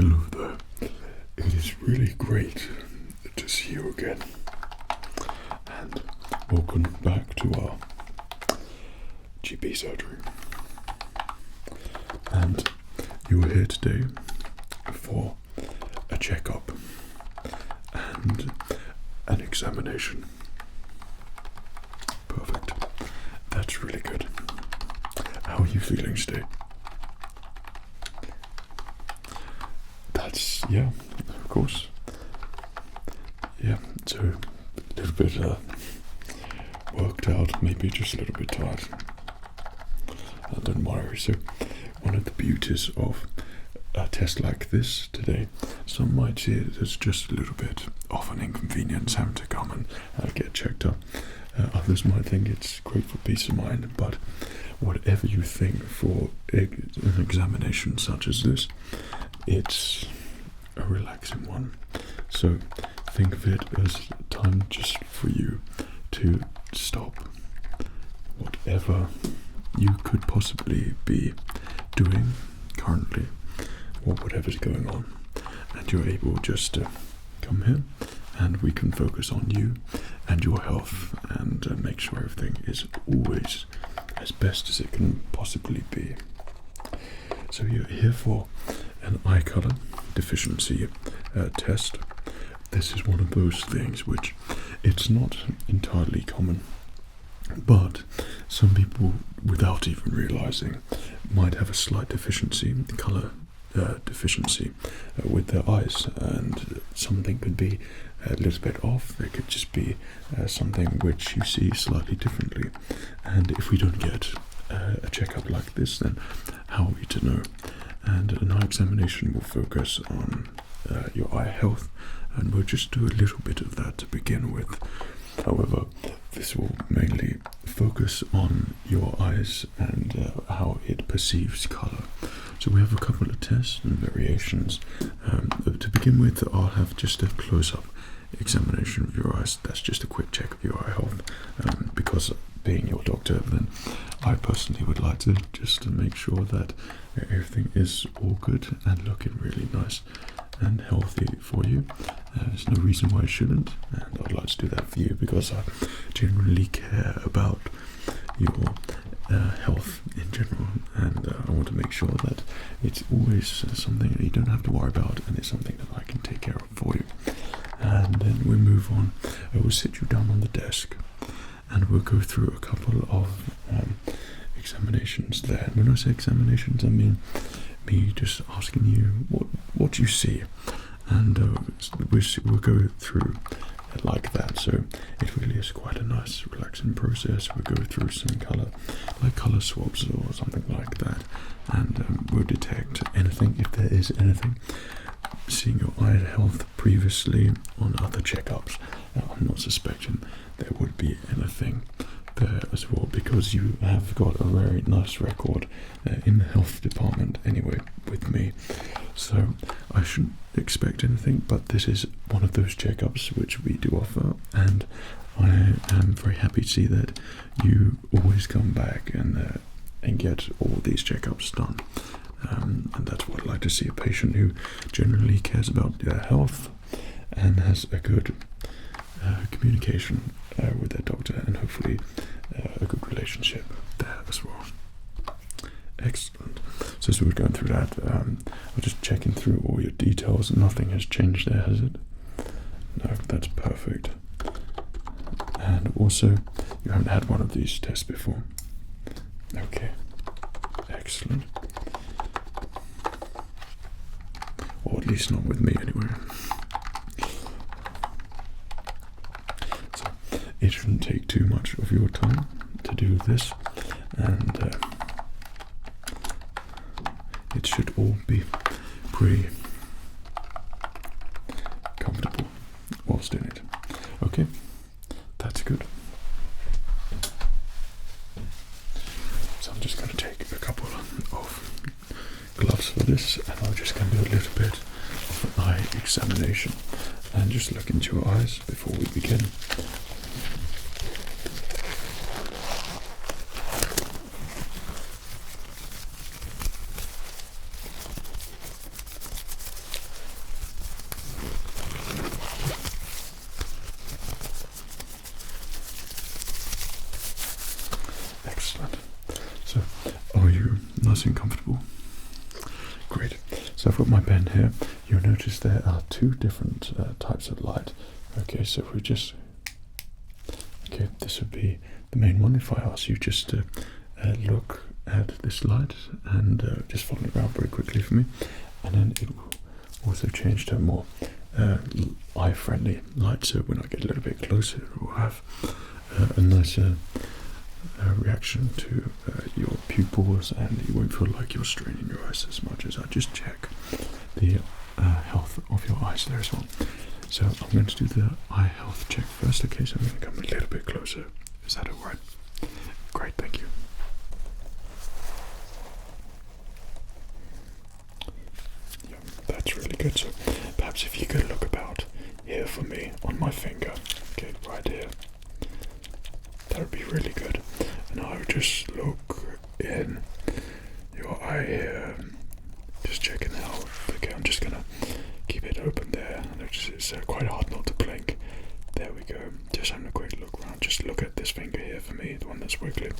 Hello there. It is really great to see you again. And welcome back to our GP surgery. And you are here today for a checkup and an examination. Perfect. That's really good. How are you feeling today? Yeah, of course. Yeah, so a little bit worked out, maybe just a little bit tired. Don't worry. So one of the beauties of a test like this today, some might see it as just a little bit of an inconvenience having to come and get checked up. Others might think it's great for peace of mind, but whatever you think for an examination such as this, it's a relaxing one. So think of it as time just for you to stop whatever you could possibly be doing currently or whatever's going on, and you're able just to come here and we can focus on you and your health and make sure everything is always as best as it can possibly be. So you're here for an eye color deficiency test. This is one of those things which it's not entirely common, but some people, without even realizing, might have a slight deficiency, color deficiency with their eyes, and something could be a little bit off. It could just be something which you see slightly differently, and if we don't get a checkup like this, then how are we to know? And an eye examination will focus on your eye health, and we'll just do a little bit of that to begin with. However, this will mainly focus on your eyes and how it perceives color. So we have a couple of tests and variations. To begin with, I'll have just a close-up examination of your eyes. That's just a quick check of your eye health, because being your doctor, then I personally would like to just to make sure that everything is all good and looking really nice and healthy for you. There's no reason why it shouldn't, and I'd like to do that for you because I genuinely care about your health in general, and I want to make sure that it's always something that you don't have to worry about, and it's something that I can take care of for you. And then we move on. I will sit you down on the desk and we'll go through a couple of examinations there. And when I say examinations, I mean me just asking you what you see, and we'll go through it like that. So it really is quite a nice relaxing process. We'll go through some color swabs or something like that, and we'll detect anything, if there is anything. Seeing your eye health previously on other checkups, I'm not suspecting there would be anything there as well, because you have got a very nice record in the health department anyway with me, so I shouldn't expect anything. But this is one of those checkups which we do offer, and I am very happy to see that you always come back and get all these checkups done. And that's what I like to see, a patient who generally cares about their health and has a good communication with their doctor, and hopefully a good relationship there as well. Excellent. So as we're going through that, I'm just checking through all your details. Nothing has changed there, has it? No, that's perfect. And also, you haven't had one of these tests before. Okay, excellent. Or at least not with me anyway. So it shouldn't take too much of your time to do this, and it should all be pretty comfortable whilst in it. Okay, that's good. So I'm just going to take a couple of gloves for this, and I'm just going to do a little bit of an eye examination and just look into your eyes before we begin. nice and comfortable? Great. So I've got my pen here. You'll notice there are two different types of light. Okay, so if we just... Okay, this would be the main one. If I ask you just to look at this light and just follow it around very quickly for me, and then it will also change to a more eye-friendly light, so when I get a little bit closer it will have a nicer reaction to your pupils, and you won't feel like you're straining your eyes as much as I just check the health of your eyes there as well. So I'm going to do the eye health check first. Okay, so I'm going to come a little bit closer. Is that alright? Great, thank you. Yeah, that's really good. So perhaps if you could look about here for me on my finger, okay, right here. That would be really good. And I would just look in your eye here, just checking out. Okay, I'm just gonna keep it open there. It's quite hard not to blink. There we go. Just having a quick look around. Just look at this finger here for me, the one that's wiggling.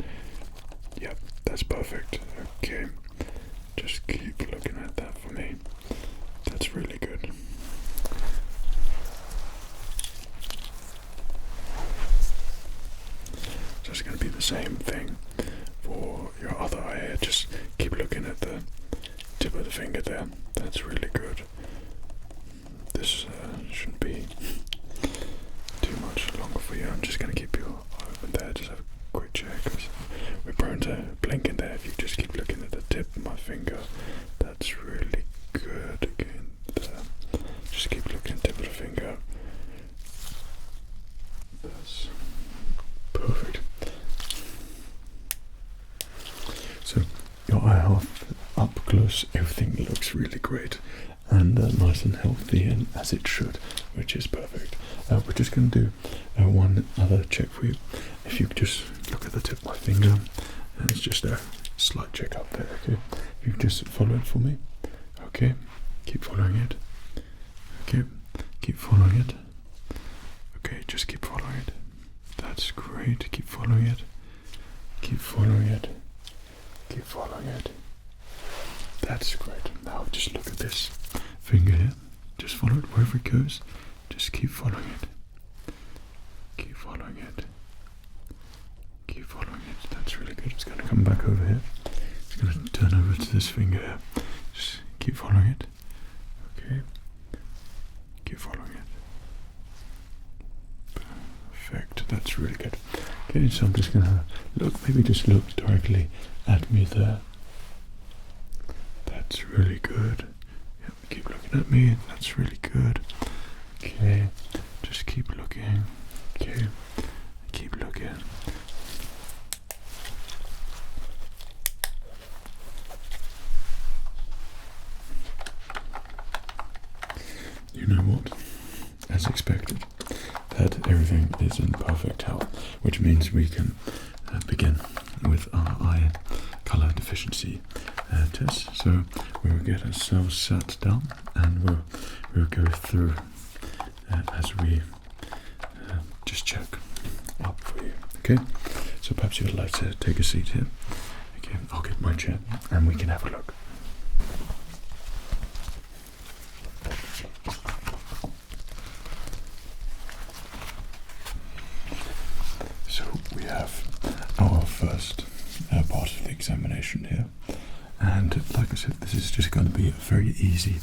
Yep, that's perfect. Okay, just keep looking at that for me. That's really good. So it's going to be the same thing for your other eye here. Just keep looking at the tip of the finger there. That's really good. This shouldn't be too much longer for you. I'm just going to keep you open there. Just have a quick check. We're prone to blinking there. If you just keep looking at the tip of my finger, that's really good. Again, there. Just keep looking at the tip of the finger. That's perfect. So your eye health up close, everything looks really great and nice and healthy, and as it should, which is perfect. We're just going to do one other check for you. If you could just look at the tip of my finger, and it's just a slight check up there. Okay, if you just follow it for me. Okay, keep following it. Okay, keep following it. Okay, just keep following it. That's great. Keep following it. Keep following it. Keep following it. That's great. Now just look at this finger here. Just follow it wherever it goes. Just keep following it. Keep following it. Keep following it. That's really good. It's going to come back over here. It's going to turn over to this finger here. Just keep following it. Okay. Keep following it. Perfect. That's really good. Okay, so I'm just going to look, maybe just look directly at me there. That's really good. Yep, keep looking at me. That's really good. Okay, just keep looking. Okay, keep looking. You know what? As expected, that everything is in perfect health, which means we can begin with our eye color deficiency test. So we will get ourselves sat down, and we'll go through as we just check up for you. Okay, so perhaps you'd like to take a seat here. Okay, I'll get my chair and we can have a look. So we have our first part of the examination here, and like I said, this is just going to be a very easy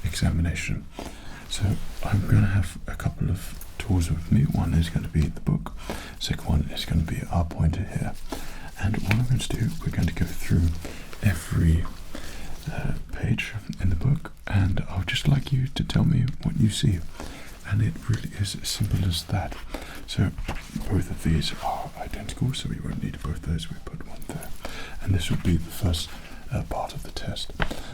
examination. So I'm going to have a couple of tools with me. One is going to be the book, second one is going to be our pointer here, and what I'm going to do, we're going to go through every page in the book, and I'll just like you to tell me what you see, and it really is as simple as that. So both of these are identical, so we won't need both those. We put one there, and this will be the first part of the test.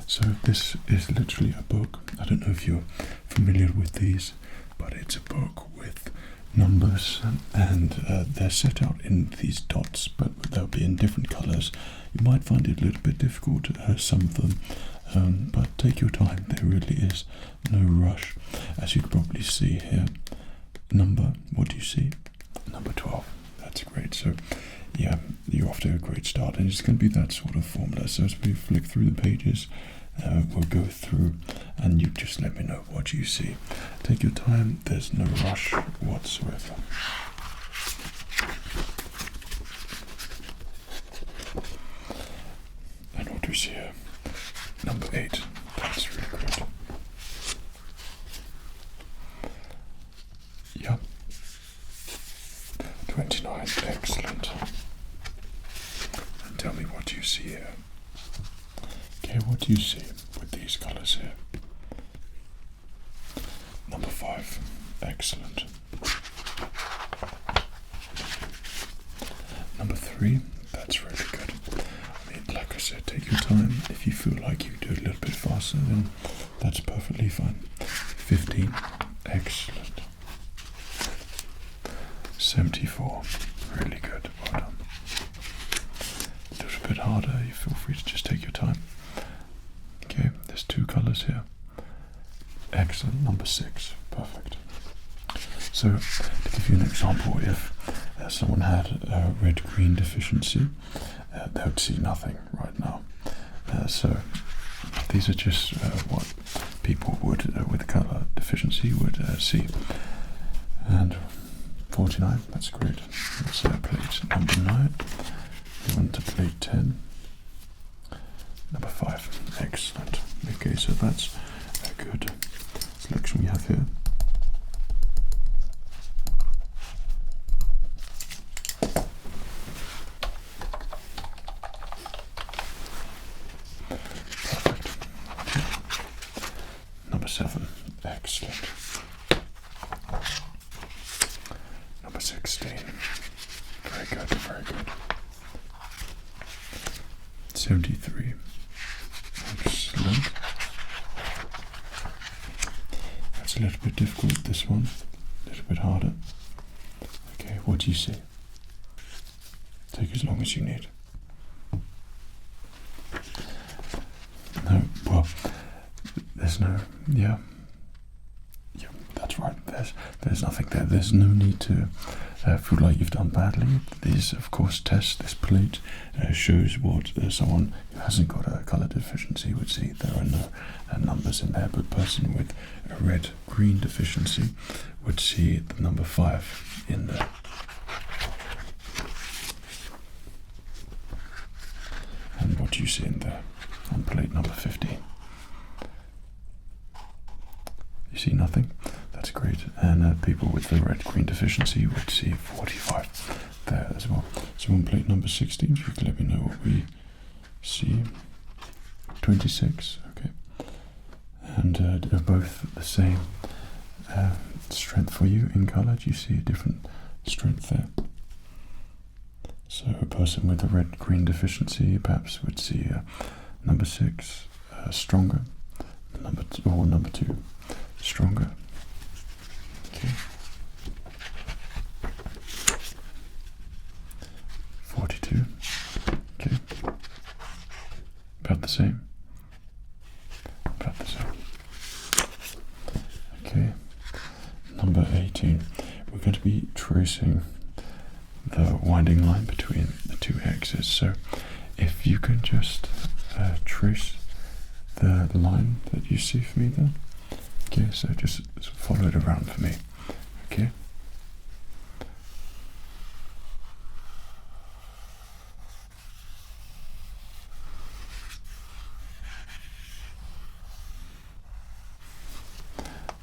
So this is literally a book. I don't know if you're familiar with these, but it's a book with numbers, and they're set out in these dots, but they'll be in different colors. You might find it a little bit difficult, some of them, but take your time. There really is no rush. As you can probably see here, what do you see? Number 12. That's great. So yeah, you're off to a great start, and it's going to be that sort of formula. So as we flick through the pages, we'll go through, and you just let me know what you see. Take your time. There's no rush whatsoever. And what do we see here? Number 8. That's really good. Yep. 29. Excellent. And tell me what you see here. Okay, what do you see with these colours here? Number 5. Excellent. Number 3. That's really good. I mean, like I said, take your time. If you feel like you do it a little bit faster, then that's perfectly fine. 15. Excellent. 74. Really good. Well done. A little bit harder. You feel free to just take your time. Okay, there's 2 colours here. Excellent. Number 6. Perfect. So, to give you an example, if someone had a red-green deficiency, they would see nothing right now. So, these are just what people would, with colour deficiency, would see. And 49, that's great. That's plate number 9. We want to plate 10. Number 5. Excellent. Okay, so that's a good selection we have here. Perfect. Number 7. Excellent. Number 16. Very good, very good. 73. Excellent. That's a little bit difficult, this one. A little bit harder. Okay, what do you see? Take as long as you need. No, well, there's no, yeah, that's right. There's nothing there. There's no need to feel like you've done badly. These, of course, tests. This plate shows what someone who hasn't got a colour deficiency would see. There are no numbers in there, but a person with a red-green deficiency would see the number 5 in there. And what do you see in there on plate number 15? You see nothing? That's great. And people with the red-green deficiency would see 45 there as well. So on plate number 16, if you could let me know what we see. 26, okay. And they're both the same strength for you in colour. Do you see a different strength there? So a person with a red-green deficiency perhaps would see number 6 stronger, number 2 stronger. Okay. 42. Okay. About the same. About the same. Okay. Number 18. We're going to be tracing the winding line between the 2 X's. So if you can just trace the line that you see for me there. Okay, so just follow it around for me. Okay.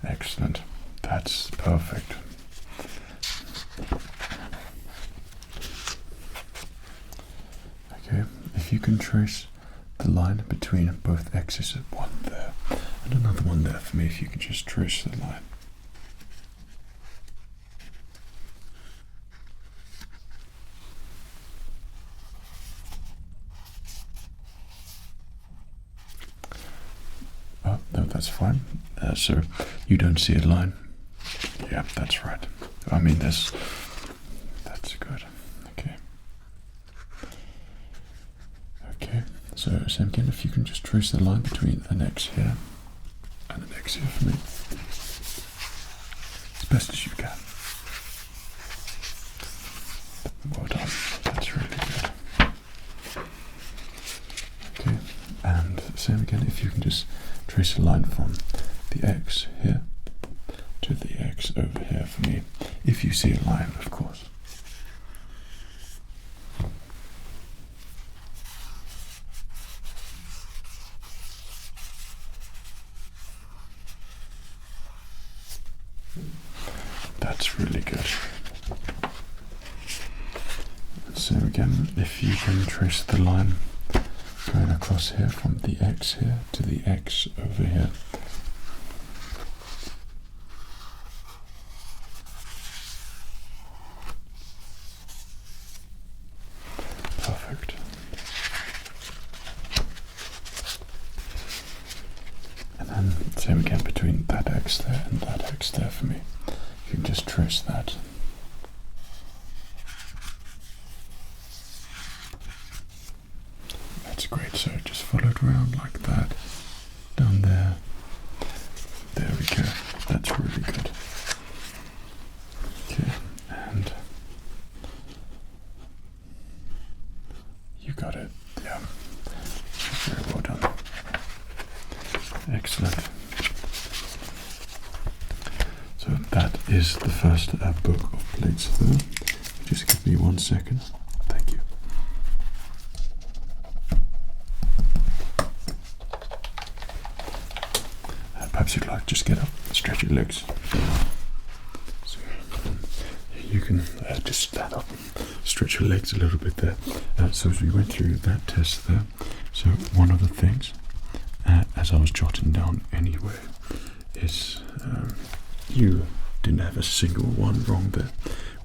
Excellent. That's perfect. Okay, if you can trace the line between both X's, one there and another one there for me, if you can just trace the line. Oh, no, that's fine. So you don't see a line? Yeah, that's right. I mean, that's good. Okay. Okay, so same again, if you can just trace the line between an X here and an X here for me, as best as you can. Well done. That's really again, if you can just trace a line from the X here to the X over here for me, if you see a line, of course. That's really good. So again, if you can trace the line going across here from the X here to the X over here. Perfect. And then same again between that X there and that X there for me. You can just trace that. That's great. So just follow it around like that. Down there. There we go. That's really good. Okay, and you got it. Yeah. Very well done. Excellent. So that is the first book of plates there. Just give me 1 second. Thank you. Perhaps you'd like to just get up, stretch your legs. So you can just stand up, stretch your legs a little bit there. So as we went through that test there, so one of the things, as I was jotting down anyway, is you didn't have a single one wrong there,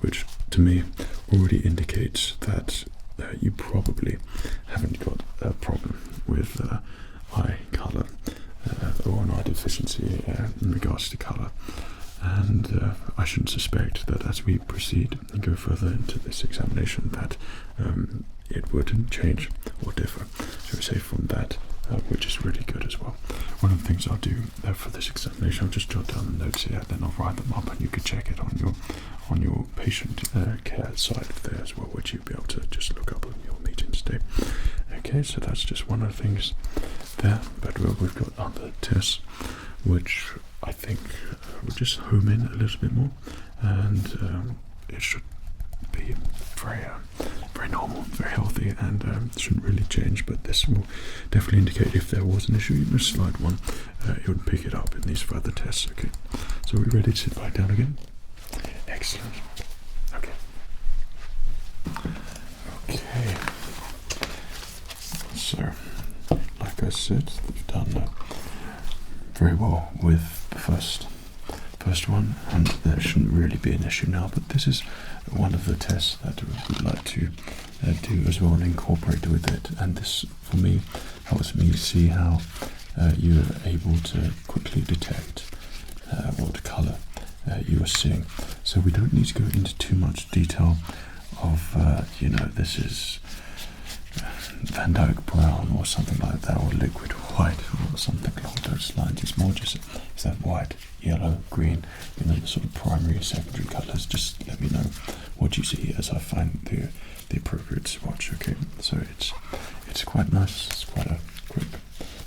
which to me already indicates that you probably haven't got a problem with eye colour or an eye deficiency in regards to colour. And I shouldn't suspect that as we proceed and go further into this examination that it would change or differ. So say from that, which is really good as well. One of the things I'll do for this examination, I'll just jot down the notes here, then I'll write them up, and you can check it on your patient care side there as well, which you'll be able to just look up on your meetings day. Okay, so that's just one of the things there. But we've got other tests, which I think we'll just home in a little bit more, and it should be very normal, very healthy, and shouldn't really change. But this will definitely indicate if there was an issue, even a slight one, it would pick it up in these further tests. Okay, so we're ready to sit back down again. Excellent. Okay. Okay. So, like I said, we've done very well with the first one, and there shouldn't really be an issue now. But this is one of the tests that we'd like to do as well and incorporate with it. And this, for me, helps me see how you're able to quickly detect what colour you are seeing. So we don't need to go into too much detail of, this is Van Dyke brown or something like that, or liquid white or something along those lines. It's more just, is that white, yellow, green, the sort of primary, secondary colours. Just let me know what you see as I find the appropriate swatch. Okay, so it's quite nice. It's quite a quick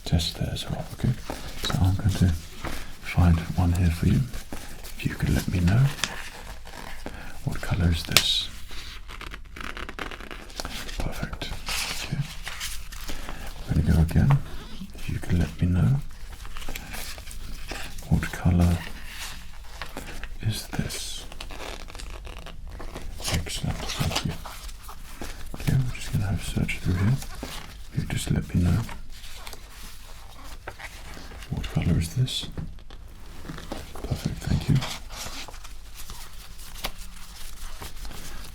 test there as well. Okay, so I'm going to find one here for you. If you could let me know what colour is this. Perfect. Okay, I'm going to go again. If you could let me know what colour is this. Excellent, thank you. Okay, I'm just going to have a search through here. You just let me know what colour is this. Perfect, thank you.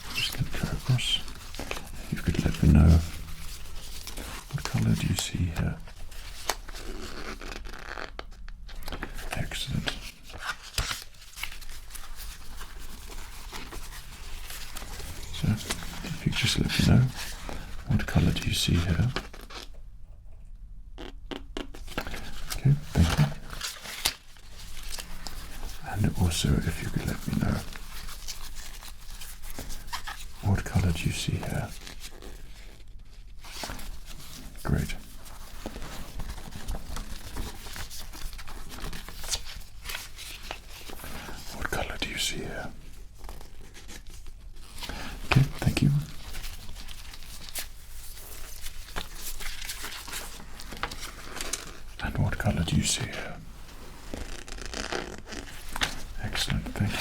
I'm just going to go across. If you could let me know what colour do you see here. Excellent. So, if you just let me know what colour do you see here. Okay, thank you. And also, if you could let me know what colour do you see here. see here? Okay, thank you. And what color do you see here? Excellent, thank you.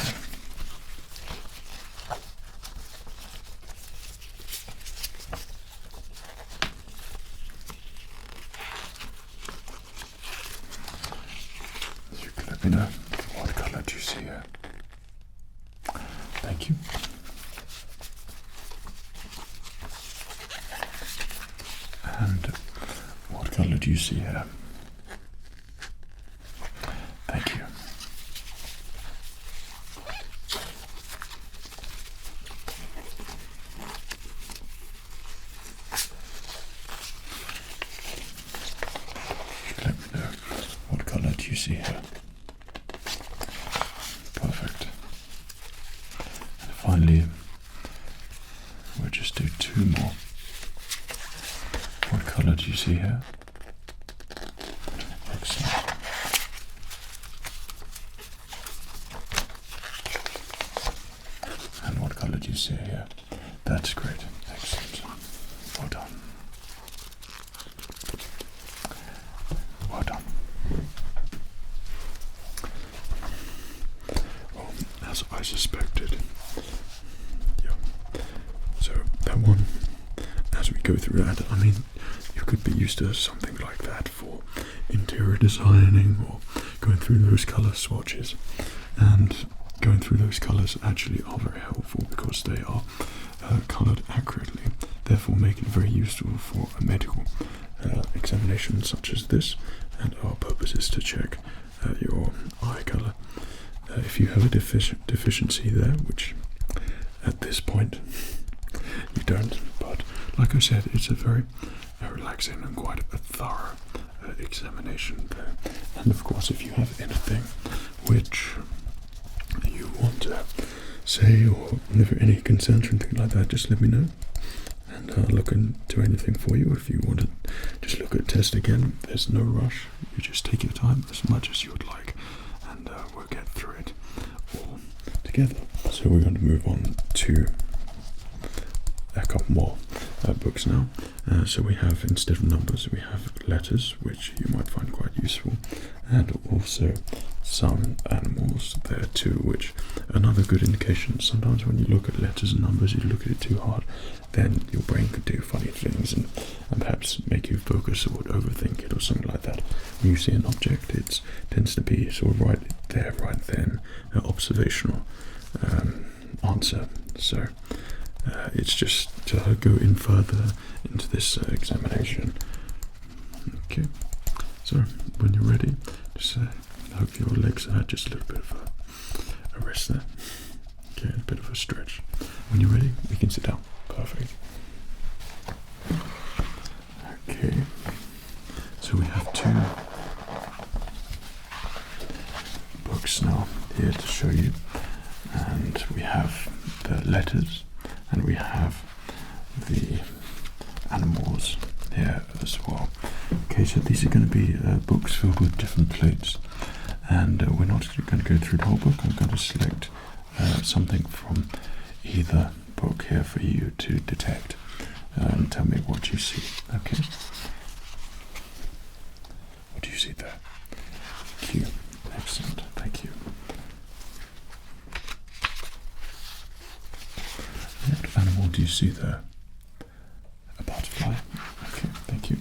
You can let me know what color do you see here. Thank you. And what color do you see here? Thank you. Let me know what color do you see here. Perfect. And finally, we'll just do two more. What color do you see here? Excellent. And what color do you see here? That's great. Excellent. Well done. Well done. Well, as I suspected. Yeah. So that one, as we go through that, I mean, you could be used to something like that for interior designing or going through those color swatches. And going through those colors actually are very helpful because they are colored accurately, therefore making it very useful for a medical examination such as this. And our purpose is to check your eye color. If you have a deficiency there, which at this point you don't, but like I said, it's a very relaxing and quite a thorough examination there. And of course, if you have anything which you want to say, or if there are any concerns or anything like that, just let me know, and I'll look into anything for you. If you want to just look at a test again, there's no rush. You just take your time as much as you would like, and we'll get through it all together. So we're going to move on to a couple more books now. So we have, instead of numbers, we have letters, which you might find quite useful, and also some animals there too, which another good indication. Sometimes when you look at letters and numbers, you look at it too hard, then your brain could do funny things and perhaps make you focus or overthink it or something like that. When you see an object, it tends to be sort of right there, right then, an observational answer. So it's just to go in further into this examination. Okay, so when you're ready, just hope your legs are just a little bit of a rest there. Okay, a bit of a stretch. When you're ready, we can sit down. Perfect. Okay, so we have two books now here to show you, and we have the letters and we have the animals here as well. Okay, so these are going to be books filled with different plates, and we're not going to go through the whole book. I'm going to select something from either book here for you to detect and tell me what you see. Okay, what do you see there? Q. Excellent, thank you. What animal do you see there? A butterfly. Okay, thank you.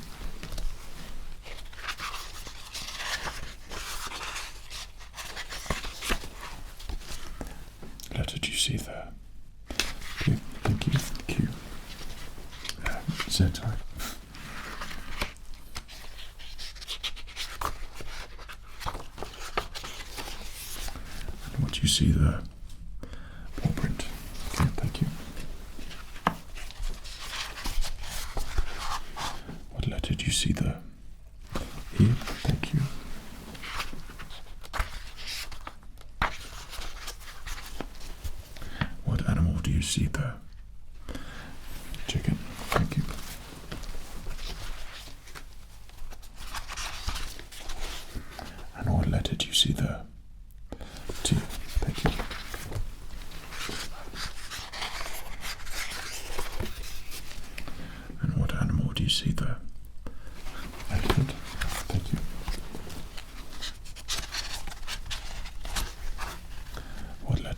Letter do you see there? Okay, thank you. Q. Z. And what do you see there? Paw print. Okay, thank you. What letter do you see there? E. Thank you. What animal do you see there? Chicken. Thank you. And what letter do you see there? T. Thank you.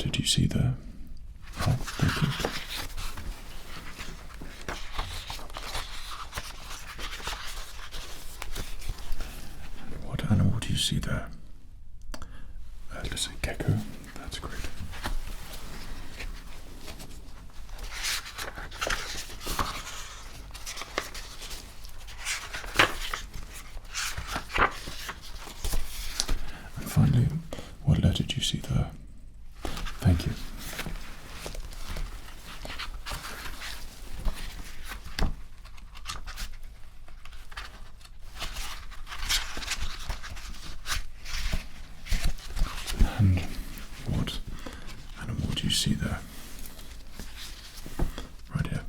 did you see there? Oh, thank you. What animal do you see there? Let's say gecko. That's great. And finally, what letter did you see there? Thank you. And what animal do you see there? Right here.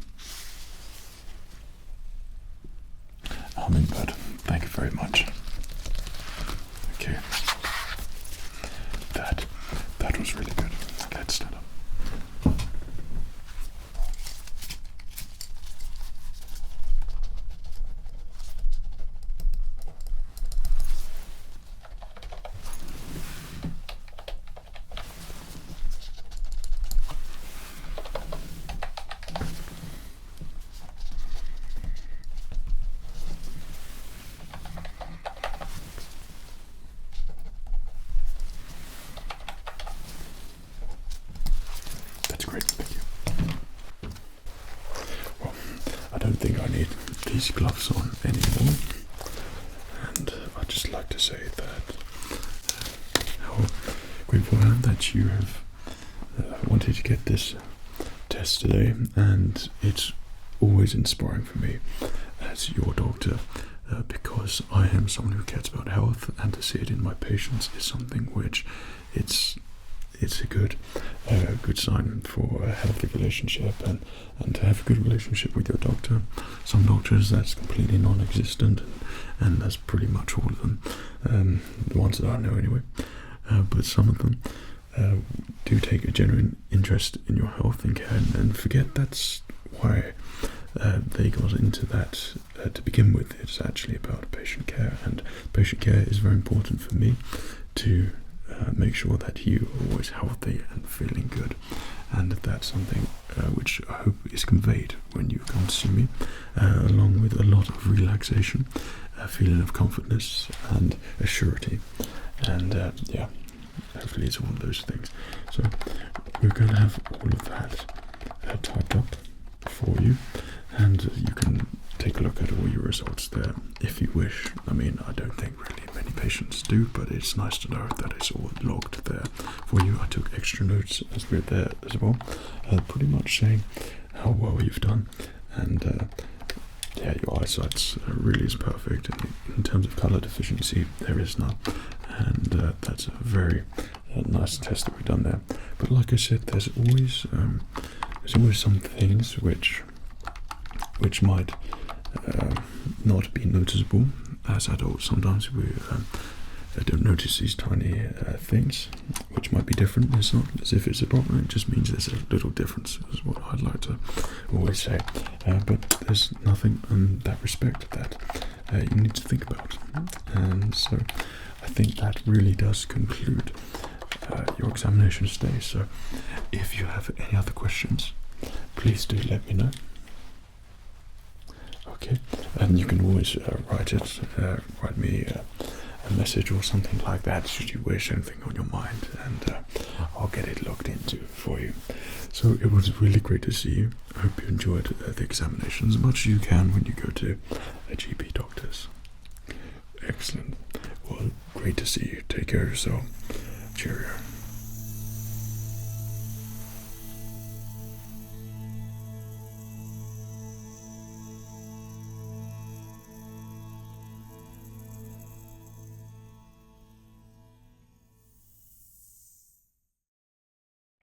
Hummingbird. Thank you very much. Okay. That was really good. Let's stand up. That's great, thank you. Well, I don't think I need these gloves on anymore. And I'd just like to say that how grateful I am that you have wanted to get this test today, and it's always inspiring for me as your doctor, because I am someone who cares about health, and to see it in my patients is something which it's a good sign for a healthy relationship, and to have a good relationship with your doctor. Some doctors that's completely non-existent, and that's pretty much all of them, the ones that I know anyway. But some of them do take a genuine interest in your health and care, and forget that's why they got into that to begin with. It's actually about patient care, and patient care is very important for me to make sure that you are always healthy and feeling good, and that's something which I hope is conveyed when you come to see me, along with a lot of relaxation, a feeling of comfortness and a surety, and yeah, hopefully it's all of those things. So we're going to have all of that typed up for you, and you can take a look at all your results there if you wish. I mean, I don't think really many patients do, but it's nice to know that it's all logged there for you. I took extra notes as we're there as well, pretty much saying how well you've done, and yeah, your eyesight really is perfect. In terms of colour deficiency, there is none, and that's a very nice test that we've done there. But like I said, there's always some things which might not be noticeable as adults. Sometimes we don't notice these tiny things, which might be different. It's not as if it's a problem, it just means there's a little difference, is what I'd like to always say. But there's nothing in that respect that you need to think about. And so I think that really does conclude your examination today. So if you have any other questions, please do let me know. Okay, and you can always write me a message or something like that should you wish, anything on your mind, and I'll get it looked into for you. So it was really great to see you. I hope you enjoyed the examination as much as you can when you go to a GP doctor's. Excellent. Well, great to see you. Take care of yourself. Cheerio.